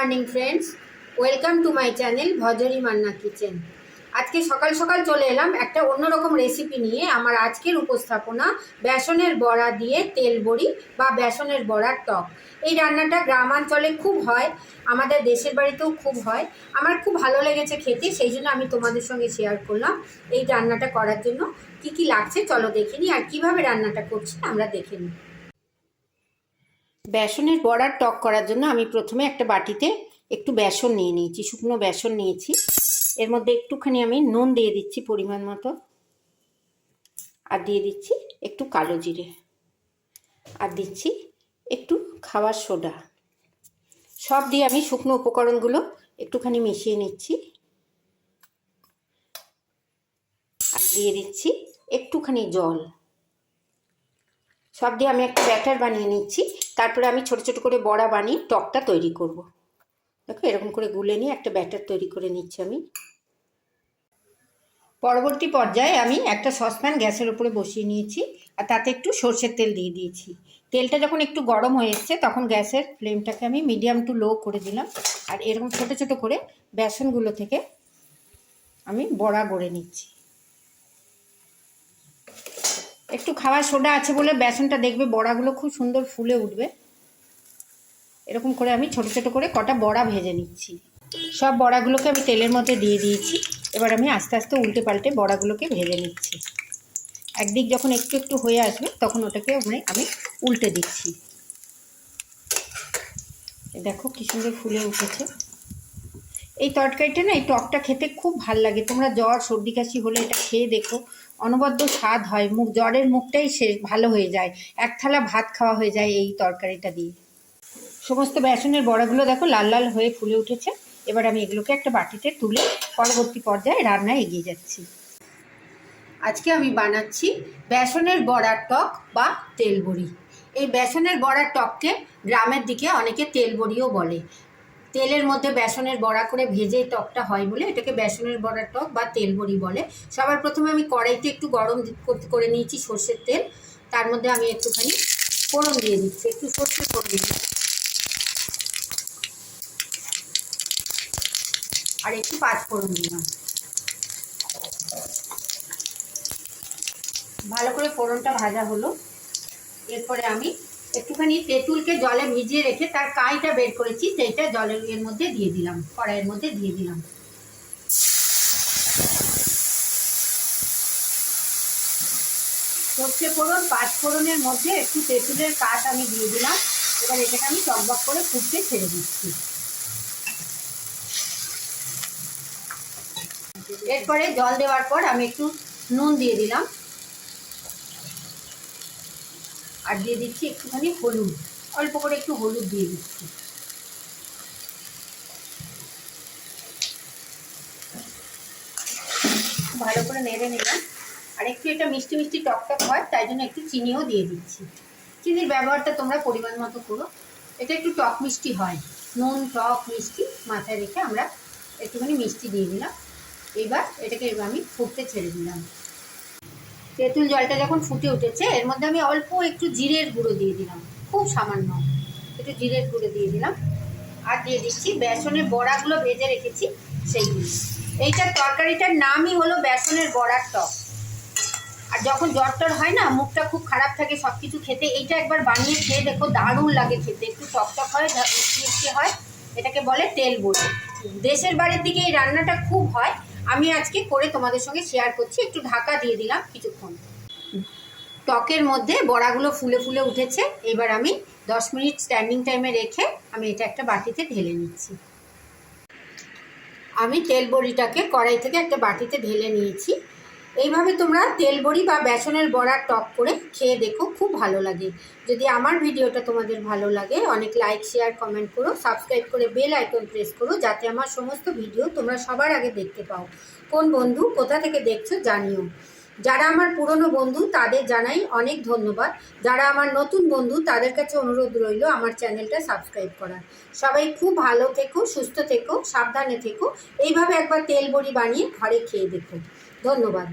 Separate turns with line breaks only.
Morning friends, welcome to my channel Bhajri Manna kitchen. আজকে সকাল সকাল চলে এলাম একটা অন্যরকম রেসিপি নিয়ে। আমার আজকের উপস্থাপনা বেসনের বড়া দিয়ে তেল বড়ি বা বেসনের বড়ার টক। এই রান্নাটা গ্রামাঞ্চলে খুব হয়, আমাদের দেশের বাড়িতেও খুব হয়। আমার খুব ভালো লেগেছে খেতে, সেই জন্য আমি তোমাদের সঙ্গে শেয়ার করলাম। এই রান্নাটা করার জন্য কি কি লাগছে চলো দেখে নিই, আর কিভাবে রান্নাটা করছি আমরা দেখে নিই। বেসনের বড়ার টক করার জন্য আমি প্রথমে একটা বাটিতে একটু বেসন নিয়ে নিয়েছি, শুকনো বেসন নিয়েছি। এর মধ্যে একটুখানি আমি নুন দিয়ে দিচ্ছি পরিমাণ মতো, আর দিয়ে দিচ্ছি একটু কালো জিরে, আর দিচ্ছি একটু খাবার সোডা। সব দিয়ে আমি শুকনো উপকরণগুলো একটুখানি মিশিয়ে নিচ্ছি, আর দিয়ে দিচ্ছি একটুখানি জল। সব দিয়ে আমি একটা ব্যাটার বানিয়ে নিচ্ছি। তারপরে আমি ছোট ছোট করে বড়া বানিয়ে টকটা তৈরি করব। দেখো এরকম করে গুলে নিয়ে একটা ব্যাটার তৈরি করে নিচ্ছি আমি। পরবর্তী পর্যায়ে আমি একটা সসপ্যান গ্যাসের উপরে বসিয়ে নিয়েছি, আর তাতে একটু সর্ষের তেল দিয়ে দিয়েছি। তেলটা যখন একটু গরম হয়ে এসছে তখন গ্যাসের ফ্লেমটাকে আমি মিডিয়াম টু লো করে দিলাম, আর এরকম ছোট ছোট করে বেসনগুলো থেকে আমি বড়া গড়ে নিচ্ছি। একটু খাবার সোডা আছে বলে বেসনটা দেখবে বড়াগুলো খুব সুন্দর ফুলে উঠবে। এরকম করে আমি ছোট ছোট করে কটা বড়া ভেজে নিচ্ছি। সব বড়াগুলোকে আমি তেলের মধ্যে দিয়ে দিয়েছি। এবার আমি আস্তে আস্তে উল্টে পাল্টে বড়াগুলোকে ভেজে নিচ্ছি। একদিক যখন একটু একটু হয়ে আসবে তখন ওটাকে আমি উল্টে দিচ্ছি। দেখো কি সুন্দর ফুলে উঠেছে। এই তরকারিটা না, এই টকটা খেতে খুব ভাল লাগে। তোমরা জ্বর সর্দি কাশি হলে এটা খেয়ে দেখো, অনবদ্য স্বাদ হয়। জ্বরের মুখটাই শেষ ভালো হয়ে যায়, এক থালা ভাত খাওয়া হয়ে যায় এই তরকারিটা দিয়ে। সমস্ত বেসনের বড়াগুলো দেখো লাল লাল হয়ে ফুলে উঠেছে। এবার আমি এগুলোকে একটা বাটিতে তুলে পরবর্তী পর্যায়ে রান্নায় এগিয়ে যাচ্ছি। আজকে আমি বানাচ্ছি বেসনের বড়ার টক বা তেল বড়ি। এই বেসনের বড়ার টককে গ্রামের দিকে অনেকে তেল বড়িও বলে। তেলের মধ্যে বেসনের বড়া করে ভেজে টকটা হয় বলে এটাকে বেসনের বড়ার টক বা তেল বড়ি বলে। সবার প্রথমে আমি কড়াইতে একটু গরম করে নিয়েছি সর্ষের তেল। তার মধ্যে আমি একটুখানি ফোড়ন দিয়ে দিচ্ছি, একটু সর্ষে ফোড়ন দিচ্ছি, আর একটু পাঁচফোড়ন দিলাম। ভালো করে ফোড়নটা ভাজা হলো। এরপরে আমি একটুখানি তেঁতুলকে জলে ভিজিয়ে রেখে তার কাঁইটা বের করেছি, সেইটা জলের এর মধ্যে দিয়ে দিলাম, কড়াইয়ের মধ্যে দিয়ে দিলাম। সর্ষে ফোড়ন পাঁচফোড়নের মধ্যে একটু তেঁতুলের কাঠ আমি দিয়ে দিলাম। এবার এটাকে আমি টকবক করে ফুটতে ছেড়ে দিচ্ছি। এরপরে জল দেওয়ার পর আমি একটু নুন দিয়ে দিলাম, আর দিয়ে দিচ্ছি একটুখানি হলুদ, অল্প করে একটু হলুদ দিয়ে দিচ্ছি। ভালো করে নেড়ে নিলাম। আর একটু এটা মিষ্টি মিষ্টি টকটক হয়, তাই জন্য একটু চিনিও দিয়ে দিচ্ছি। চিনির ব্যবহারটা তোমরা পরিমাণ মতো করো। এটা একটু টক মিষ্টি হয়, নুন টক মিষ্টি মাথায় রেখে আমরা একটুখানি মিষ্টি দিয়ে দিলাম। এবার এটাকে আমি ফুটতে ছেড়ে দিলাম। তেঁতুল জলটা যখন ফুটে উঠেছে এর মধ্যে আমি অল্প একটু জিরের গুঁড়ো দিয়ে দিলাম, খুব সামান্য একটু জিরের গুঁড়ো দিয়ে দিলাম। আর দিয়ে দিচ্ছি বেসনের বড়াগুলো ভেজে রেখেছি সেইগুলো। এইটার তরকারিটার নামই হলো বেসনের বড়ার টক। আর যখন জ্বর টর হয় না, মুখটা খুব খারাপ থাকে সব কিছু খেতে, এইটা একবার বানিয়ে খেয়ে দেখো, দারুণ লাগে খেতে। একটু টকটক হয়, মিষ্টি মিষ্টি হয়, এটাকে বলে তেল বড়ি। দেশের বাড়ির দিকে এই রান্নাটা খুব হয়। আমি আজকে করে তোমাদের সঙ্গে শেয়ার করছি। একটু ঢাকা দিয়ে দিলাম কিছুক্ষণ। টকের মধ্যে বড়াগুলো ফুলে ফুলে উঠেছে। এবার আমি 10 মিনিট স্ট্যান্ডিং টাইমে রেখে আমি এটা একটা বাটিতে ঢেলে নিচ্ছি। আমি তেল বড়িটাকে কড়াই থেকে একটা বাটিতে ঢেলে নিয়েছি। এইভাবে তোমরা তেল বড়ি বা বেসনের বড়ার টক করে খেয়ে দেখো, খুব ভালো লাগে। যদি আমার ভিডিওটা তোমাদের ভালো লাগে অনেক লাইক শেয়ার কমেন্ট করো, সাবস্ক্রাইব করে বেল আইকন প্রেস করো, যাতে আমার সমস্ত ভিডিও তোমরা সবার আগে দেখতে পাও। কোন বন্ধু কোথা থেকে দেখছো জানিও। যারা আমার পুরনো বন্ধু তাদের জানাই অনেক ধন্যবাদ। যারা আমার নতুন বন্ধু তাদের কাছে অনুরোধ রইল আমার চ্যানেলটা সাবস্ক্রাইব করার। সবাই খুব ভালো থেকো, সুস্থ থেকো, সাবধানে থেকো। এইভাবে একবার তেল বড়ি বানিয়ে ঘরে খেয়ে দেখো। ধন্যবাদ।